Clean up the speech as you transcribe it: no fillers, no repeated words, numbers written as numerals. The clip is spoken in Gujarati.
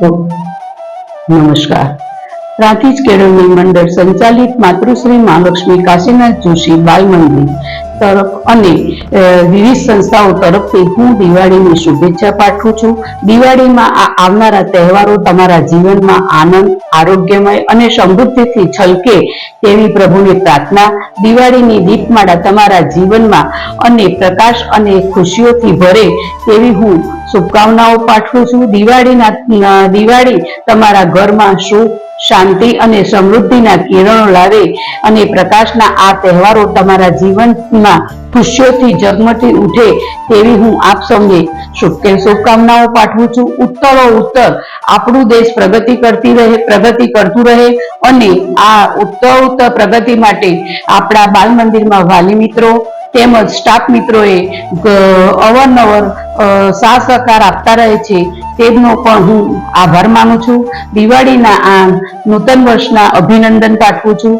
નમસ્કાર। રાંચી કેળવણી મંડળ સંચાલિત માતૃશ્રી મહાલક્ષ્મી કાશીનાથ જોશી બાલ મંદિર તરફ અને વિવિધ સંસ્થાઓ તરફથી હું દિવાળીની શુભેચ્છા પાઠવું છું। દિવાળીમાં આવનારા તહેવારો તમારા જીવનમાં આનંદ, આરોગ્યમય અને સમૃદ્ધિથી છલકે તેવી પ્રભુની પ્રાર્થના। દિવાળીની દીપમાળા તમારા જીવનમાં અને પ્રકાશ અને ખુશીઓથી ભરે તેવી હું શુભકામનાઓ પાઠવું છું। દિવાળી તમારા ઘરમાં સુખ, શાંતિ અને સમૃદ્ધિના કિરણો લાવે અને પ્રકાશના આ તહેવારો તમારા જીવનમાં ખુશીઓથી ઝગમગી ઉઠે તેવી હું આપ સૌને શુભકામનાઓ પાઠવું છું। ઉત્તરોત્તર આપણું દેશ પ્રગતિ કરતું રહે અને આ ઉત્તરોત્તર પ્રગતિ માટે આપણા બાલ મંદિરમાં વાલી મિત્રો તેમજ સ્ટાફ મિત્રોએ અવારનવાર સાથ સહકાર આપતા રહે છે તેમનો પણ હું આભાર માનું છું। દિવાળીના આ નૂતન વર્ષના અભિનંદન પાઠવું છું।